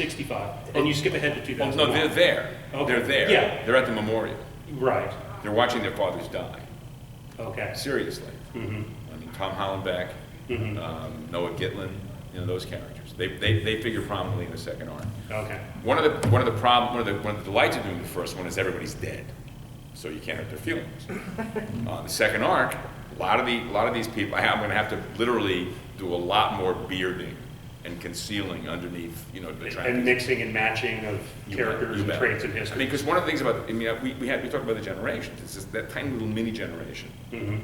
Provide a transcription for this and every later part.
65. And you skip ahead to Well, 2001. no, they're there. Okay. They're there. Yeah. They're at the memorial. Right. They're watching their fathers die. Okay. Seriously. Mm-hmm. I mean, Tom Hollenbeck, Mm-hmm. Noah Gitlin, those characters. They figure prominently in the second arc. Okay. One of the delights of doing the first one is everybody's dead, so you can't hurt their feelings. The second arc, a lot of these people, I'm going to have to literally do a lot more bearding and concealing underneath, the tracks. And mixing and matching of characters and traits in I history. mean, because one of the things about, we talked about the generations. It's just that tiny little mini generation, Mm-hmm.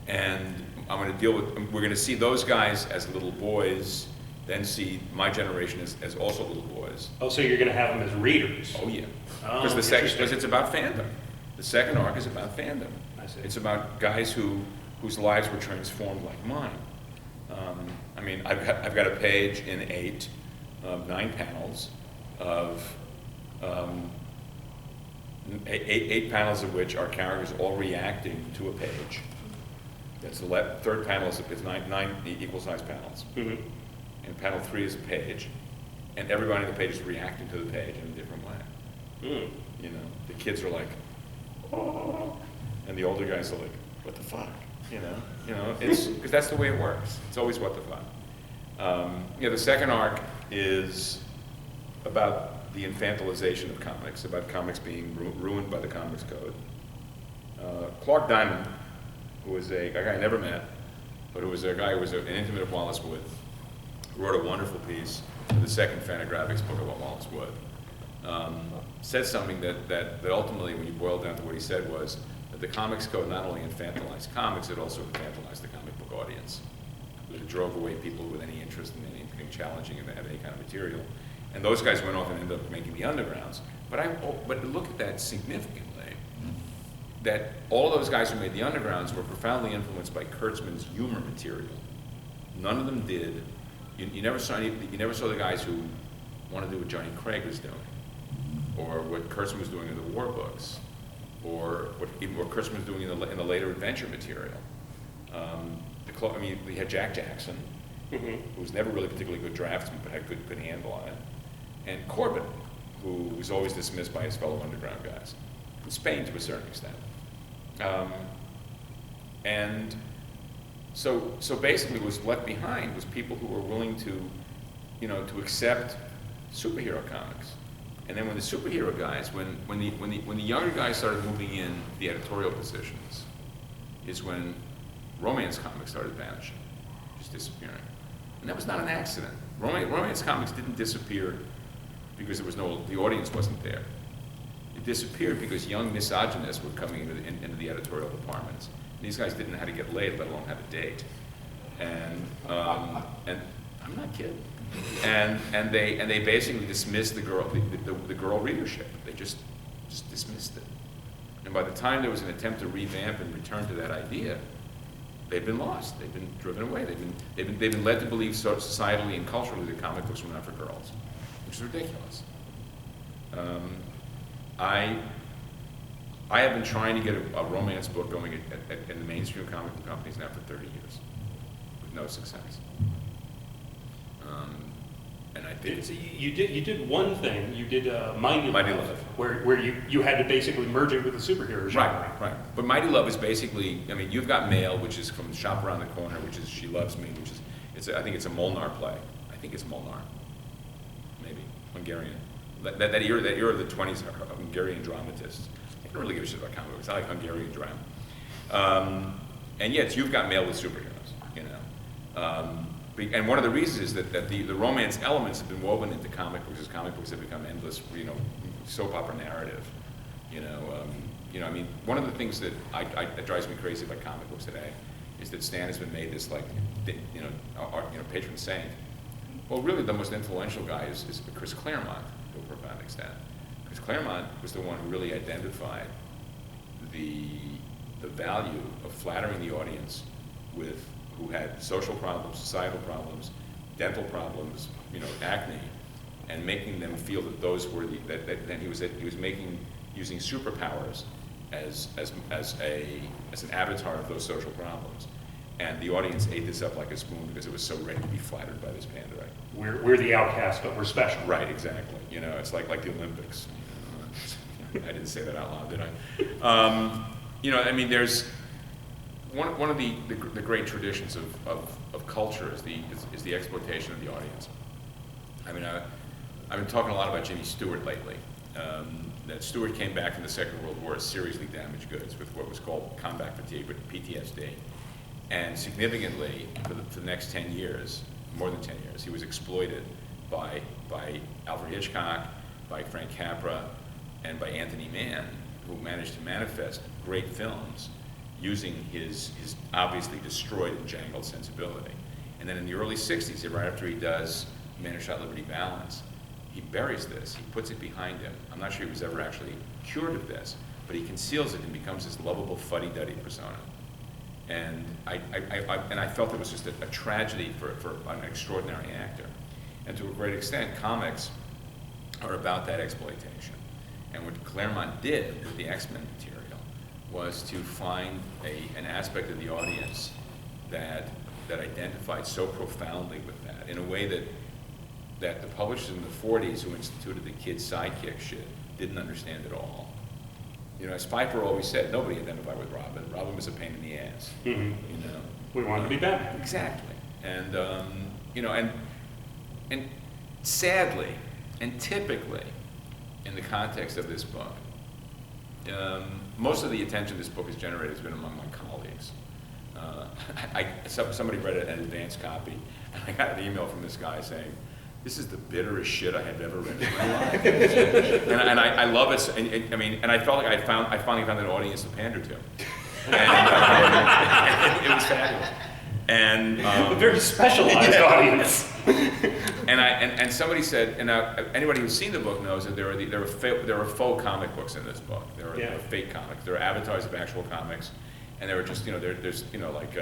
and we're going to see those guys as little boys, then see my generation as also little boys. Oh, so you're going to have them as readers? Oh yeah, Oh, because it's about fandom. The second arc is about fandom. I see. It's about guys whose lives were transformed like mine. I mean, I've got a page in 8 of 9 panels of 8 panels of which are characters all reacting to a page. That's the third panel is 9 equal-sized panels. Mm-hmm. And panel 3 is a page, and everybody on the page is reacting to the page in a different way. Mm. The kids are like, oh, and the older guys are like, what the fuck? It's because that's the way it works. It's always what the fuck. The second arc is about the infantilization of comics, about comics being ruined by the Comics Code. Clark Diamond, who was a guy I never met, but who was an intimate of Wallace Wood, wrote a wonderful piece for the second Fantagraphics book about Wallace Wood. Said something that ultimately, when you boil down to what he said, was that the Comics Code not only infantilized comics, it also infantilized the comic book audience. It drove away people with any interest in anything challenging and have any kind of material. And those guys went off and ended up making the undergrounds. But look at that significantly, that all those guys who made the undergrounds were profoundly influenced by Kurtzman's humor material. None of them did. You never saw the guys who wanted to do what Johnny Craig was doing, or what Kurtzman was doing in the war books, or what Kurtzman was doing in the later adventure material. We had Jack Jackson, Mm-hmm. who was never really a particularly good draftsman, but had good handle on it, and Corbin, who was always dismissed by his fellow underground guys, in Spain to a certain extent. And so basically, what was left behind was people who were willing to accept superhero comics. And then when the superhero guys, when the younger guys started moving in the editorial positions, is when romance comics started vanishing, just disappearing. And that was not an accident. Romance comics didn't disappear because the audience wasn't there. It disappeared because young misogynists were coming into the editorial departments. And these guys didn't know how to get laid, let alone have a date. And I'm not kidding. And they basically dismissed the girl readership. They just dismissed it. And by the time there was an attempt to revamp and return to that idea, they've been lost. They've been driven away. They've been led to believe societally and culturally that comic books were not for girls, which is ridiculous. I have been trying to get a romance book going in the mainstream comic book companies now for 30 years, with no success. And I think You did one thing. You did Mighty Love, where you had to basically merge it with the superhero genre. Right. But Mighty Love is basically, You've Got Mail, which is from Shop Around the Corner, which is She Loves Me, which is, I think it's a Molnar play. I think it's Molnar, maybe Hungarian. That era of the 20s, Hungarian dramatists. I don't really give a shit about comic books. I like Hungarian drama. And yet, You've Got Mail with superheroes, And one of the reasons is that the romance elements have been woven into comic books, as comic books have become endless, soap opera narrative. One of the things that that drives me crazy about comic books today is that Stan has been made this patron saint. Well, really, the most influential guy is Chris Claremont, to a profound extent. Chris Claremont was the one who really identified the value of flattering the audience who had social problems, societal problems, dental problems, acne, and making them feel that those were that he was using superpowers as an avatar of those social problems. And the audience ate this up like a spoon because it was so ready to be flattered by this panda. Right? We're the outcast, but we're special. Right, exactly. You know, it's like the Olympics. I didn't say that out loud, did I? You know, I mean, there's one of the great traditions of culture is the exploitation of the audience. I mean, I've been talking a lot about Jimmy Stewart lately. That Stewart came back from the Second World War as seriously damaged goods with what was called combat fatigue, with PTSD. And significantly, for the next 10 years, more than 10 years, he was exploited by Alfred Hitchcock, by Frank Capra, and by Anthony Mann, who managed to manifest great films using his obviously destroyed and jangled sensibility. And then in the early 60s, right after he does Man Who Shot Liberty Valance, he buries this, he puts it behind him. I'm not sure he was ever actually cured of this, but he conceals it and becomes this lovable fuddy-duddy persona. And I felt it was just a tragedy for an extraordinary actor. And to a great extent, comics are about that exploitation. And what Claremont did with the X-Men material was to find an aspect of the audience that identified so profoundly with that, in a way that the publishers in the 40s who instituted the kid sidekick shit didn't understand at all. You know, as Pfeiffer always said, nobody identified with Robin. Robin was a pain in the ass. Mm-hmm. You know, we wanted to be Batman. Exactly. And you know, and sadly, and typically, in the context of this book, most of the attention this book has generated has been among my colleagues. Somebody read an advanced copy, and I got an email from this guy saying, "This is the bitterest shit I have ever read in my life." and I love it. And I felt like I finally found an audience to pander to, and it was fabulous. And a very specialized audience. and somebody said, and now anybody who's seen the book knows that there are faux comic books in this book. There are fake comics. There are avatars of actual comics, and there were just there's like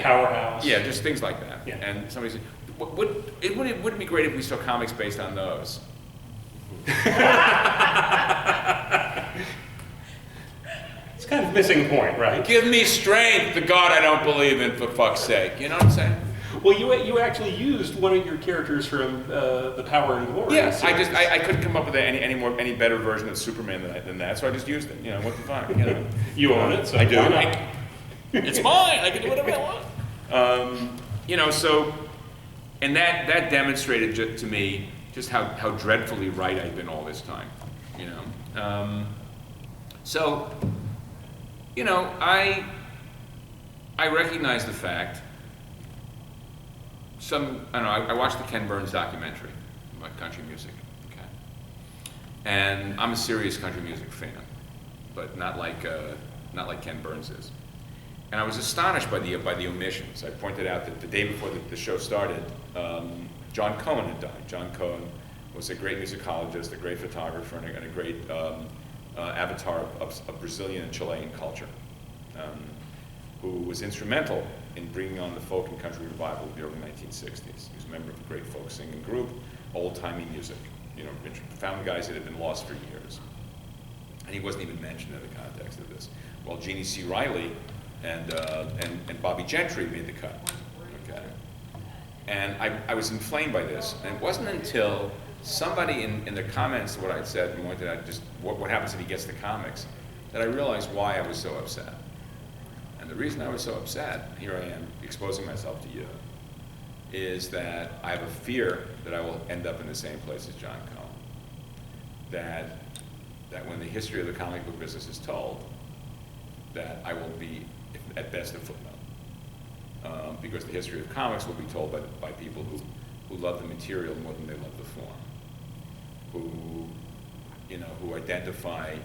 Powerhouse. Yeah, just things like that. Yeah. And somebody said, wouldn't it be great if we saw comics based on those? It's kind of missing the point, right? Give me strength, the God I don't believe in, for fuck's sake. You know what I'm saying? Well, you actually used one of your characters from the Power and Glory. Yeah, I couldn't come up with any better version of Superman than that, so I just used it. You know, what the fuck? You know, you own it, so I do. why not? It's mine. I can do whatever I want. You know, so, and that demonstrated to me just how dreadfully right I'd been all this time. You know, so, you know, I recognize the fact. I don't know. I watched the Ken Burns documentary about country music. Okay, and I'm a serious country music fan, but not like Ken Burns is. And I was astonished by the omissions. I pointed out that the day before the show started, John Cohen had died. John Cohen was a great musicologist, a great photographer, and a great avatar of Brazilian and Chilean culture, who was instrumental in bringing on the folk and country revival of the early 1960s. He was a member of a great folk singing group, old-timey music. You know, found guys that had been lost for years. And he wasn't even mentioned in the context of this. Well, Jeannie C. Riley and Bobby Gentry made the cut. Okay, and I was inflamed by this, and it wasn't until somebody in the comments to what I'd said and pointed out just what happens if he gets the comics that I realized why I was so upset. And the reason I was so upset, here I am exposing myself to you, is that I have a fear that I will end up in the same place as John Cohen. That when the history of the comic book business is told, that I will be, at best, a footnote. Because the history of comics will be told by people who love the material more than they love the form. Who identify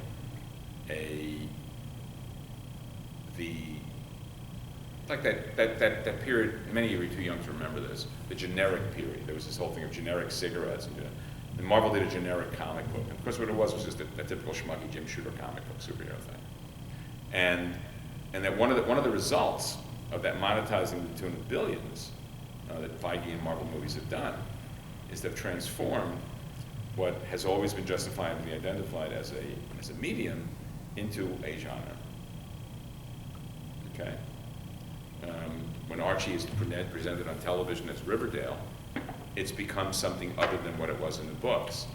that period, many of you are too young to remember this, the generic period. There was this whole thing of generic cigarettes, and Marvel did a generic comic book. And of course what it was just a typical schmucky Jim Shooter comic book superhero thing. And that one of the results of that monetizing to the tune of billions that Feige and Marvel movies have done is they've transformed what has always been justifiably identified as a medium into a genre. Okay? When Archie is presented on television as Riverdale, it's become something other than what it was in the books.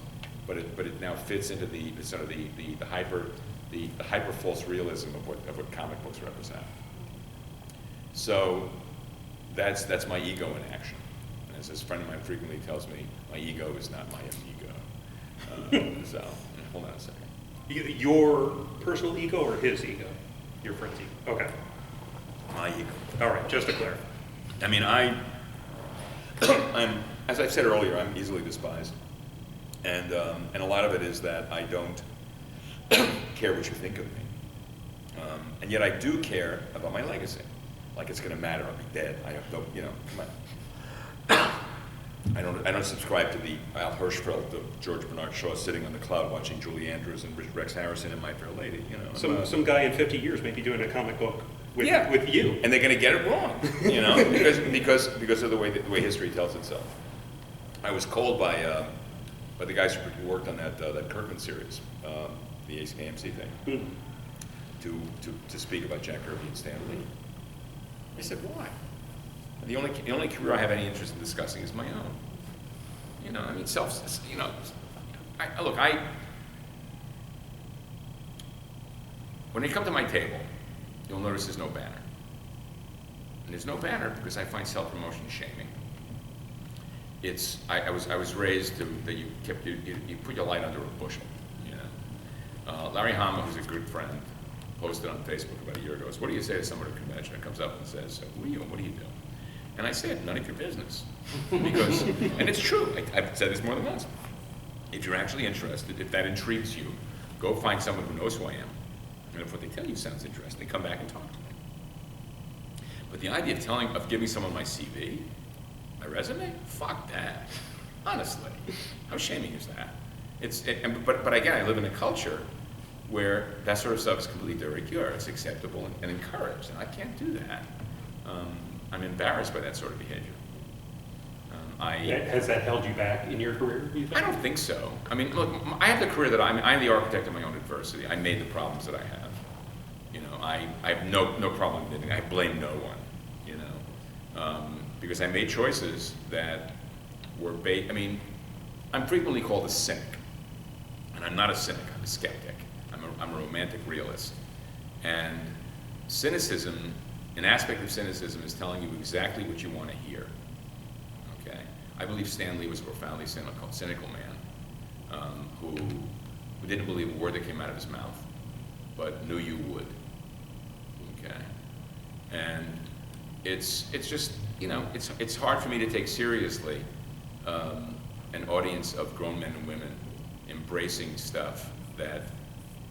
But it now fits into the sort of the hyper false realism of what comic books represent. So that's my ego in action. And as this friend of mine frequently tells me, my ego is not my ego. So hold on a second. Your personal ego or his ego? Your friend's ego. Okay. My ego. All right, just to clarify. I mean, I'm, as I said earlier, I'm easily despised. And a lot of it is that I don't care what you think of me. And yet I do care about my legacy. Like it's going to matter. I'll be dead. I don't, you know, I don't subscribe to the Al Hirschfeld of George Bernard Shaw sitting on the cloud watching Julie Andrews and Rex Harrison and My Fair Lady. You know, some guy in 50 years may be doing a comic book with you, and they're going to get it wrong. You know, because of the way history tells itself. I was called by the guys who worked on that Kirkman series, the AMC thing, to speak about Jack Kirby and Stan Lee. I said, why? The only career I have any interest in discussing is my own. You know, I mean, you know, when you come to my table, you'll notice there's no banner. And there's no banner because I find self-promotion shaming. I was raised that you put your light under a bushel, you know. Larry Hama, who's a good friend, posted on Facebook about a year ago, what do you say to someone at a convention that comes up and says, who are you and what do you do? And I said, none of your business. Because, and it's true, I've said this more than once. If you're actually interested, if that intrigues you, go find someone who knows who I am. And if what they tell you sounds interesting, come back and talk to me. But the idea of giving someone my CV, my resume, fuck that. Honestly, how shaming is that? But again, I live in a culture where that sort of stuff is completely de rigueur. It's acceptable and encouraged, and I can't do that. I'm embarrassed by that sort of behavior. Has that held you back in your career, you think? I don't think so. I mean, look, I have the career that I'm the architect of my own adversity. I made the problems that I have. You know, I have no problem admitting I blame no one, you know, because I made choices that were I mean, I'm frequently called a cynic, and I'm not a cynic, I'm a skeptic. I'm a romantic realist. And cynicism, an aspect of cynicism is telling you exactly what you want to hear. Okay? I believe Stan Lee was a profoundly cynical man who didn't believe a word that came out of his mouth, but knew you would. Okay? And it's just, you know, it's hard for me to take seriously an audience of grown men and women embracing stuff that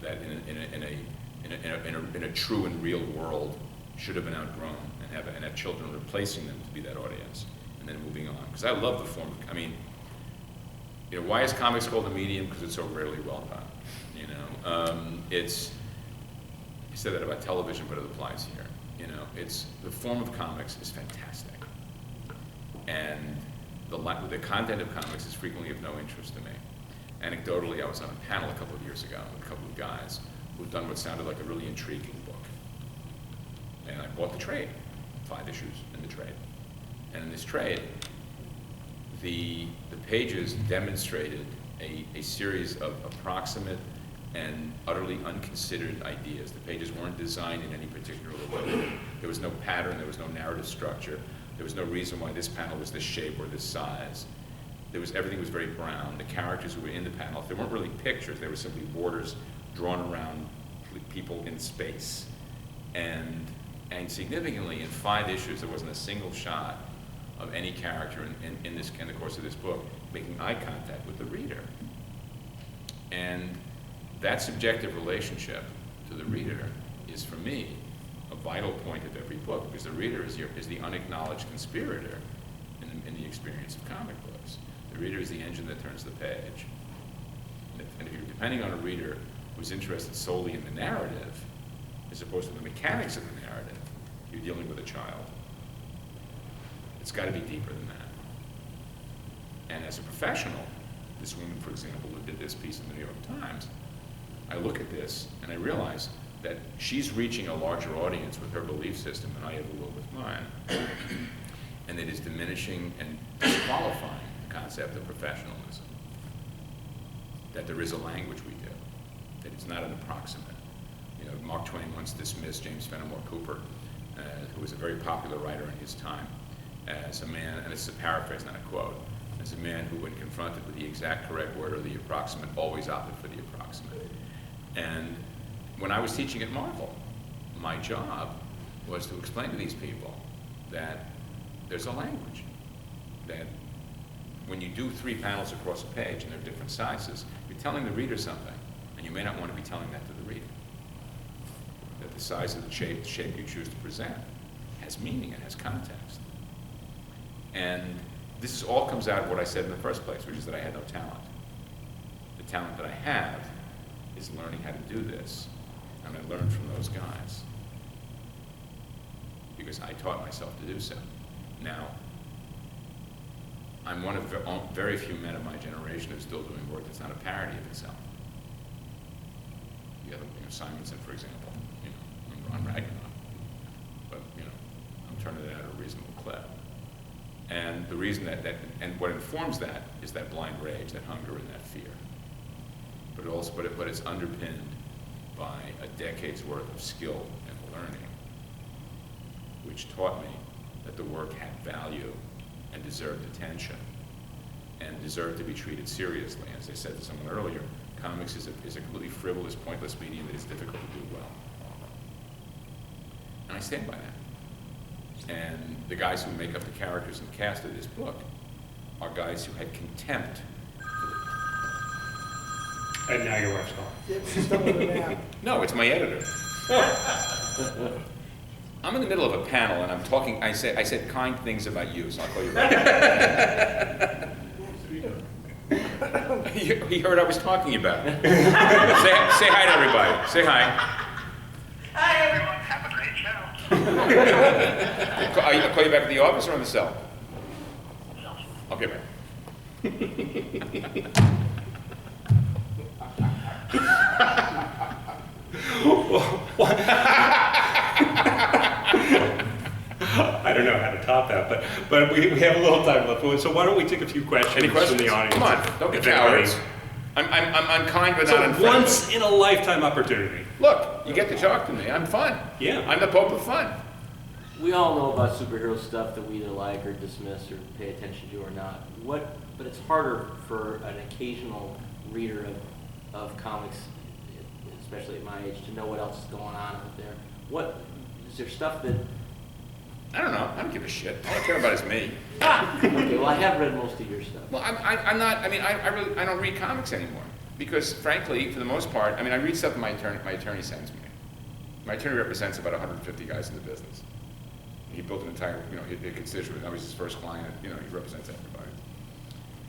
in a true and real world should have been outgrown and have children replacing them to be that audience and then moving on. Because I love the form. I mean, you know, why is comics called a medium? Because it's so rarely well done. You know, I said that about television, but it applies here. You know, the form of comics is fantastic, and the content of comics is frequently of no interest to me. Anecdotally, I was on a panel a couple of years ago with a couple of guys who'd done what sounded like a really intriguing book. And I bought the trade, 5 issues in the trade. And in this trade, the pages demonstrated a series of approximate and utterly unconsidered ideas. The pages weren't designed in any particular way. There was no pattern, there was no narrative structure, there was no reason why this panel was this shape or this size. Everything was very brown. The characters who were in the panel, they weren't really pictures, they were simply borders drawn around people in space. And significantly, in 5 issues, there wasn't a single shot of any character in the course of this book making eye contact with the reader. And that subjective relationship to the reader is, for me, a vital point of every book, because the reader is the unacknowledged conspirator in the experience of comic books. The reader is the engine that turns the page. And if you're depending on a reader who's interested solely in the narrative, as opposed to the mechanics of the narrative, you're dealing with a child. It's got to be deeper than that. And as a professional, this woman, for example, who did this piece in the New York Times, I look at this and I realize that she's reaching a larger audience with her belief system than I ever will with mine, and it is diminishing and disqualifying the concept of professionalism. That there is a language we do, that it's not an approximate. You know, Mark Twain once dismissed James Fenimore Cooper, who was a very popular writer in his time, as a man, and it's a paraphrase, not a quote, as a man who, when confronted with the exact correct word or the approximate, always opted for the approximate. And when I was teaching at Marvel, my job was to explain to these people that there's a language, that when you do 3 panels across a page and they're different sizes, you're telling the reader something, and you may not want to be telling that to the reader. That the size of the shape you choose to present has meaning, it has context. And this all comes out of what I said in the first place, which is that I had no talent. The talent that I have is learning how to do this, and I learned from those guys because I taught myself to do so. Now, I'm one of very few men of my generation who's still doing work that's not a parody of itself. You have, Simonson, for example, on Ragnarok, but I'm turning it out at a reasonable clip. And the reason and what informs that is that blind rage, that hunger, and that fear. But it's underpinned by a decade's worth of skill and learning, which taught me that the work had value and deserved attention and deserved to be treated seriously. As I said to someone earlier, comics is a completely frivolous, pointless medium that is difficult to do well. And I stand by that. And the guys who make up the characters and cast of this book are guys who had contempt for And now your wife's calling. No, it's my editor. I'm in the middle of a panel and I'm talking, I said kind things about you, so I'll call you right back. He heard I was talking about it. Say hi to everybody. Say hi. Hi, everyone. Have a great show. I'll call you back at the office or on the cell? Okay, bye. I don't know how to top that, but we have a little time left. So why don't we take a few questions, Any questions from the audience? Come on, don't be cowards. I'm unkind but not unfriendly. Once in a lifetime opportunity. Look, you get to talk to me. I'm fun. Yeah. I'm the Pope of fun. We all know about superhero stuff that we either like or dismiss or pay attention to or not. But it's harder for an occasional reader of comics, especially at my age, to know what else is going on out there. What is there stuff that? I don't know. I don't give a shit. All I care about is me. Okay, well I have read most of your stuff. Well, I'm not. I mean, I don't read comics anymore because, frankly, for the most part, I mean, I read stuff that my attorney sends me. My attorney represents about 150 guys in the business. He built an entire, a constituent. I was his first client. He represents everybody.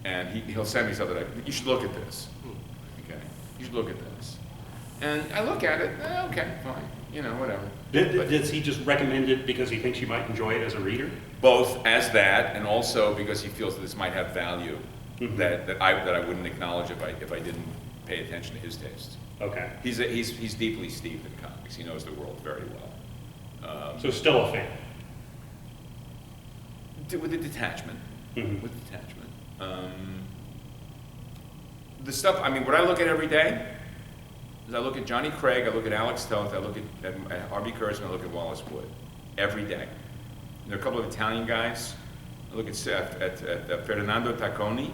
And he'll send me stuff that you should look at this. Okay, you should look at this. And I look at it. Okay, fine. Whatever. Does he just recommend it because he thinks you might enjoy it as a reader? Both as that, and also because he feels that this might have value that I wouldn't acknowledge if I didn't pay attention to his tastes. Okay. He's deeply steeped in comics. He knows the world very well. So still a fan. With a detachment. Mm-hmm. With detachment. The stuff. I mean, what I look at every day is I look at Johnny Craig, I look at Alex Toth, I look at Harvey Kurtzman, I look at Wallace Wood every day. And there are a couple of Italian guys. I look at Ferdinando Tacconi,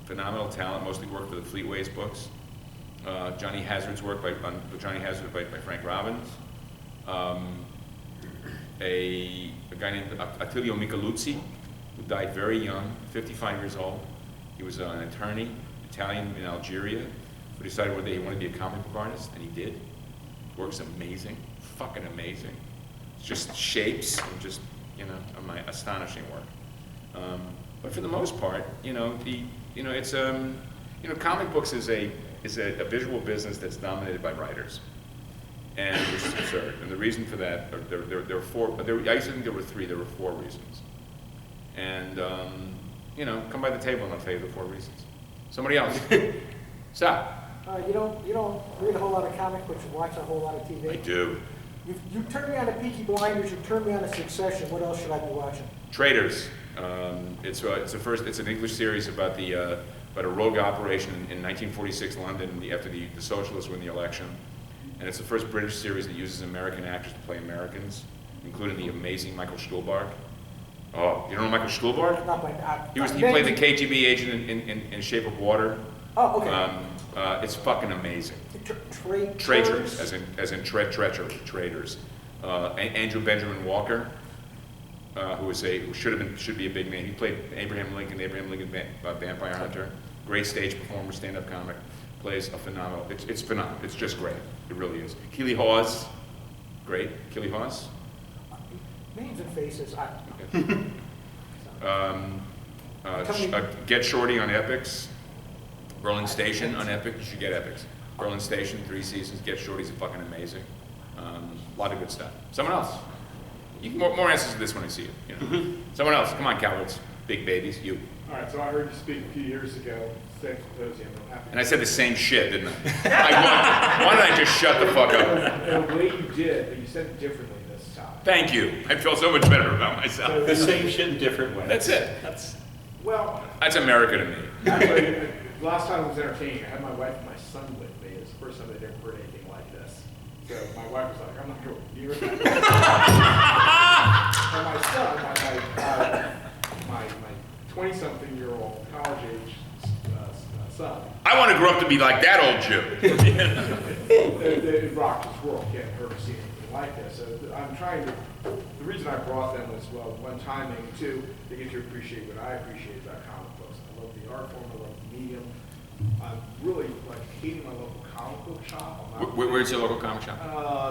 phenomenal talent, mostly worked for the Fleetways books. Johnny Hazard's work by Frank Robbins. A guy named Attilio Micheluzzi, who died very young, 55 years old. He was an attorney, Italian in Algeria, who decided one day he wanted to be a comic book artist, and he did. Work's amazing, fucking amazing. It's just shapes and just, astonishing work. But for the most part, comic books is a visual business that's dominated by writers, and which is absurd. And the reason for that, there are four. I used to think there were three. There were four reasons. And come by the table and I'll tell you the four reasons. Somebody else, stop. You don't read a whole lot of comics, but you watch a whole lot of TV. I do. You turned me on to Peaky Blinders. You turned me on to Succession. What else should I be watching? Traitors. It's an English series about a rogue operation in 1946 London after the socialists win the election, and it's the first British series that uses American actors to play Americans, including the amazing Michael Stuhlbarg. Oh, you don't know Michael Stuhlbarg? Not my. He played the KGB agent in Shape of Water. Oh, okay. It's fucking amazing. Traitors, as in treachery, traitors. Andrew Benjamin Walker, who should be a big name. He played Abraham Lincoln, Vampire Hunter. Great stage performer, stand-up comic. Plays a phenomenal. It's phenomenal. It's just great. It really is. Keely Hawes, great. Keely Hawes. Names and faces. Get Shorty on Epix. Berlin Station on Epic. You should get Epics. Berlin Station, 3 seasons. Get Shorty's fucking amazing. A lot of good stuff. Someone else. You can more answers to this when I see you. Someone else. Come on, cowards. Big babies. You. All right, so I heard you speak a few years ago, Same Symposium. I'm happy. And I said the same shit, didn't I? Why did I just shut the fuck up? In a way you did, but you said it differently this time. Thank you. I feel so much better about myself. The same shit in different ways. That's it. Well, That's America to me. actually, last time it was entertaining. I had my wife and my son with me. It was the first time they'd ever heard anything like this. So my wife was like, I'm not going near that. And my son, my 20-something-year-old college-age son. I want to grow up to be like that old Jew. It rocked his world. He hadn't heard or seen anything like this. So I'm trying to, the reason I brought them was, well, one, timing, and two, they get to appreciate what I appreciate about comic books. I love the art form, I love the medium. I'm really like hating my local comic book shop. Where's your local comic shop?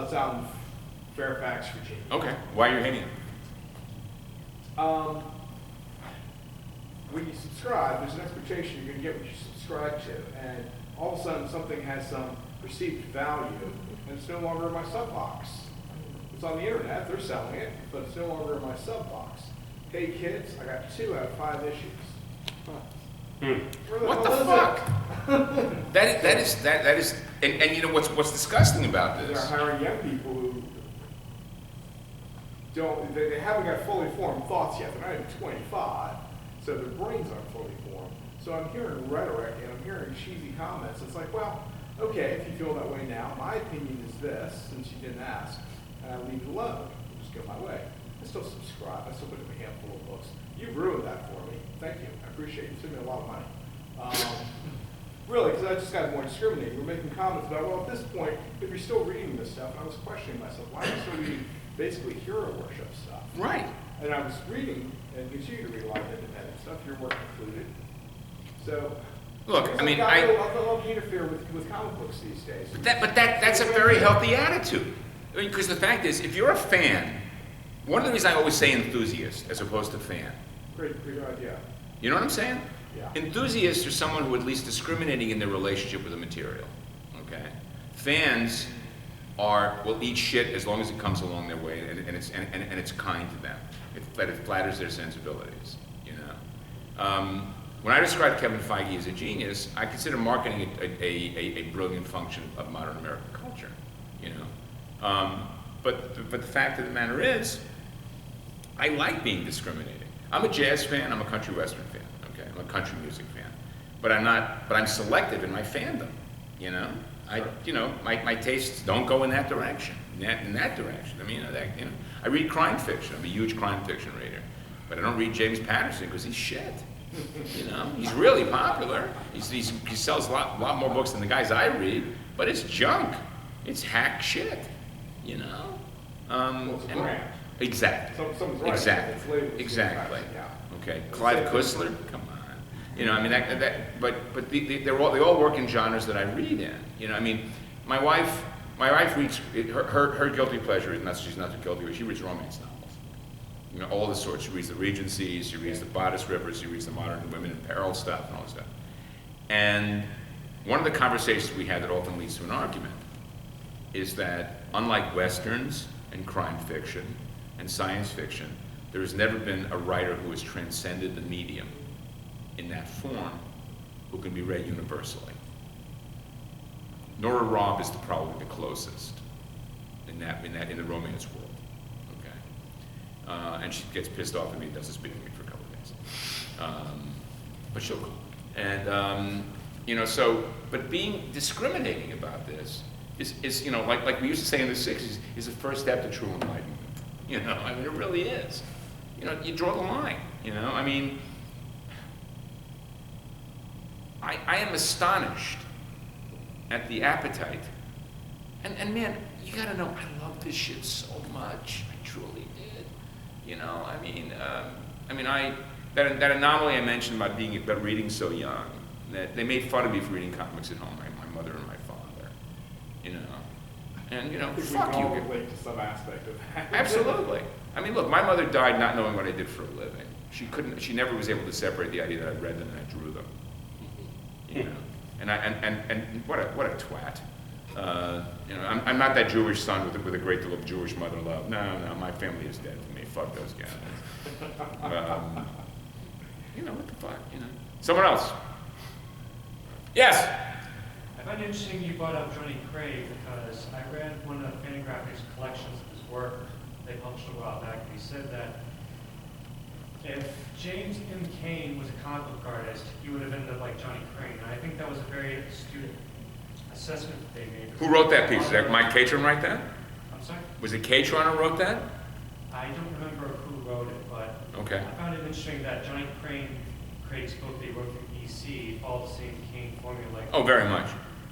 It's out in Fairfax, Virginia. Okay. Why are you hating it? When you subscribe, there's an expectation you're going to get what you subscribe to, and all of a sudden something has some perceived value, and it's no longer in my sub box. It's on the internet, they're selling it, but it's no longer in my sub box. Hey kids, I got 2 out of 5 issues. What the fuck? that is, and you know what's disgusting about They're this? hiring young people who they haven't got fully formed thoughts yet. They're not even 25, so their brains aren't fully formed. So I'm hearing rhetoric and I'm hearing cheesy comments. It's like, well, okay, if you feel that way now, my opinion is this, since you didn't ask, and I leave it alone. I'll just go my way. I still subscribe. I still pick up a handful of books. You've ruined that for me. Thank you. I appreciate it. You saved me a lot of money. Really, because I just got more discriminating. We're making comments about, well, at this point, if you're still reading this stuff, and I was questioning myself, why am I still reading basically hero worship stuff? Right. And I was reading, and continue to read a lot of independent stuff, your work included. So, Look, I mean, I love to interfere with comic books these days. But that's a very healthy attitude. I mean, because the fact is, if you're a fan, one of the reasons I always say enthusiast as opposed to fan. Great idea. You know what I'm saying? Yeah. Enthusiasts are someone who at least discriminating in their relationship with the material. Okay. Fans will eat shit as long as it comes along their way, and it's kind to them. It flatters their sensibilities. You know. When I describe Kevin Feige as a genius, I consider marketing a brilliant function of modern American culture. You know. But the fact of the matter is, I like being discriminating. I'm a jazz fan. I'm a country western fan. Okay, I'm a country music fan. But I'm selective in my fandom. You know. My tastes don't go in that direction. In that direction. I mean, I read crime fiction. I'm a huge crime fiction reader. But I don't read James Patterson because he's shit. You know, he's really popular. He sells a lot more books than the guys I read. But it's junk. It's hack shit. You know. Well, it's a brand. Exactly. Someone's right. Exactly. It's labeled as exactly. yeah. Okay. Clive Cussler. Come on. You know, I mean, but they all work in genres that I read in. You know, I mean, my wife reads her guilty pleasure is not she's not too guilty, but she reads romance novels. You know, all the sorts. She reads the Regency, she reads the Bodice Rippers, she reads the modern women in peril stuff and all this stuff. And one of the conversations we had that often leads to an argument is that unlike westerns and crime fiction and science fiction, there has never been a writer who has transcended the medium in that form who can be read universally. Nora Robb is probably the closest in the romance world. Okay, and she gets pissed off at me and doesn't speak to me for a couple of days, but she'll call. And but being discriminating about this is like we used to say in the '60s, is the first step to true enlightenment. I mean, it really is. You draw the line. I mean, I am astonished at the appetite. And man, you gotta know, I love this shit so much. I truly did. That anomaly I mentioned about reading so young, that they made fun of me for reading comics at home, my mother and my father. And We fuck can all you. relate to some aspect of that. Absolutely. I mean, look, my mother died not knowing what I did for a living. She never was able to separate the idea that I read them and I drew them. And what a twat. I'm not that Jewish son with a great deal of Jewish mother love. No, my family is dead to me. Fuck those guys. What the fuck, Someone else. Yes. I find it interesting you brought up Johnny Craig because I read one of Fantagraphics collections of his work they published a while back, and he said that if James M. Cain was a comic book artist, he would have ended up like Johnny Crane. And I think that was a very astute assessment that they made. Who wrote that piece? Did Mike Catron write that? I'm sorry? Was it Catron who wrote that? I don't remember who wrote it, but Okay. I found it interesting that Johnny Craig's book they wrote for BC followed the same Cain formula, like Oh, very much.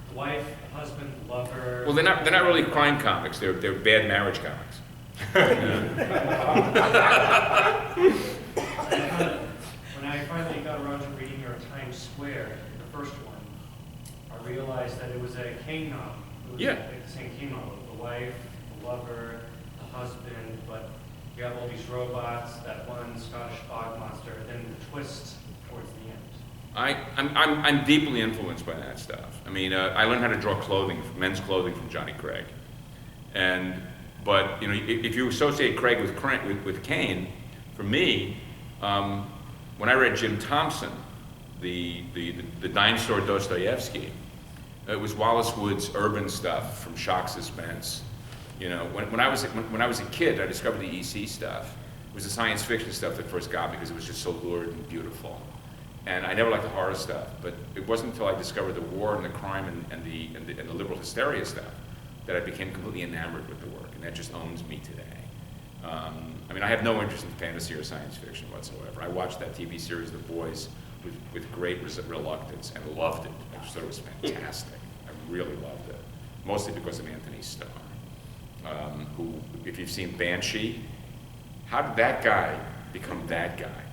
the wife, the husband, the lover. Well, they're not really crime comics. They're bad marriage comics. When I finally got around to reading your Times Square, the first one, I realized that it was a Cain novel. It was Yeah. like the same Cain novel. The wife, the lover, the husband, but you have all these robots, that one Scottish fog monster, then the twist towards the end. I'm deeply influenced by that stuff. I mean, I learned how to draw men's clothing from Johnny Craig, but if you associate Craig with Cain, for me, when I read Jim Thompson, the dime store Dostoevsky, it was Wallace Wood's urban stuff from Shock Suspense. When I was a kid, I discovered the EC stuff. It was the science fiction stuff that first got me because it was just so lurid and beautiful. And I never liked the horror stuff, but it wasn't until I discovered the war and the crime and the liberal hysteria stuff that I became completely enamored with the work, and that just owns me today. I have no interest in fantasy or science fiction whatsoever. I watched that TV series, The Boys, with great reluctance and loved it. I just thought it was fantastic. I really loved it, mostly because of Anthony Starr, who, if you've seen Banshee, how did that guy become that guy?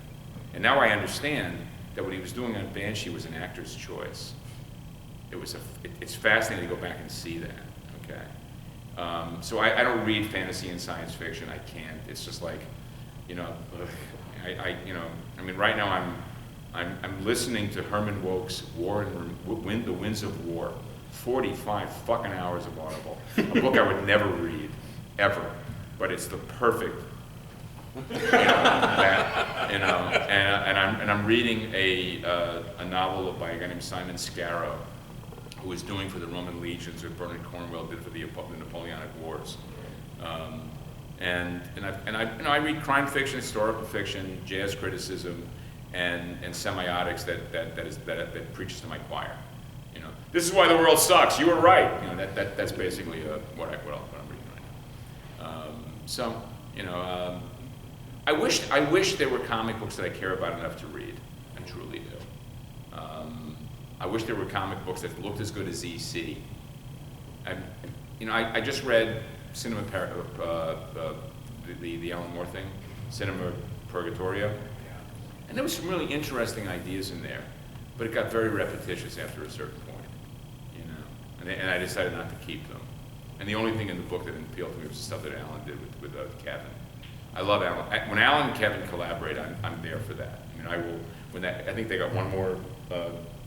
And now I understand that what he was doing on Banshee was an actor's choice. It's fascinating to go back and see that, okay? So I don't read fantasy and science fiction. I can't. It's just like, right now I'm listening to Herman Wouk's War and the Winds of War, 45 fucking hours of Audible, a book I would never read, ever, but it's the perfect, and I'm reading a novel by a guy named Simon Scarrow, who was doing for the Roman legions what Bernard Cornwell did for the Napoleonic Wars. I read crime fiction, historical fiction, jazz criticism, and semiotics that preaches to my choir. This is why the world sucks. You were right. That's basically what I'm reading right now. I wish there were comic books that I care about enough to read. I truly do. I wish there were comic books that looked as good as EC. I just read Cinema the Alan Moore thing, Cinema Purgatorio, and there was some really interesting ideas in there, but it got very repetitious after a certain point, and I decided not to keep them. And the only thing in the book that didn't appeal to me was the stuff that Alan did with Kevin. I love Alan. When Alan and Kevin collaborate, I'm there for that. I think they got one more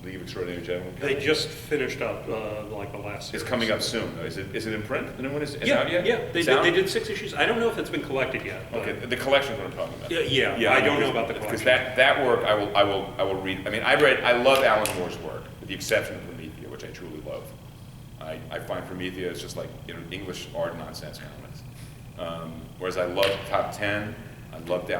League of Extraordinary Gentlemen. They just finished up like the last series. It's coming up soon, though. Is it in print? The new one is out yet? Yeah. They did 6 issues. I don't know if it's been collected yet. Okay, the collection's what I'm talking about. Yeah. I don't know about the collection. Because that work I will read. I love Alan Moore's work, with the exception of Prometheus, which I truly love. I find Promethea is just like, you know, English art nonsense comics. Whereas I love Top 10, I loved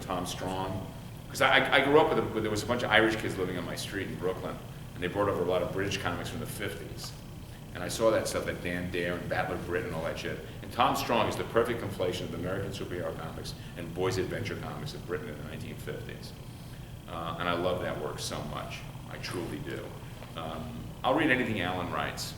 Tom Strong. Because I grew up with there was a bunch of Irish kids living on my street in Brooklyn, and they brought over a lot of British comics from the 50s. And I saw that stuff, like Dan Dare and Battler Britain and all that shit. And Tom Strong is the perfect conflation of American superhero comics and boys' adventure comics of Britain in the 1950s. And I love that work so much. I truly do. I'll read anything Alan writes,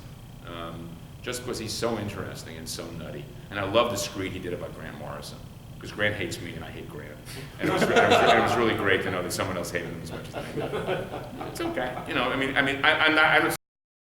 just because he's so interesting and so nutty. And I love the screed he did about Grant Morrison, because Grant hates me and I hate Grant. And it was really great to know that someone else hated him as much as I did. It's okay. You know, I don't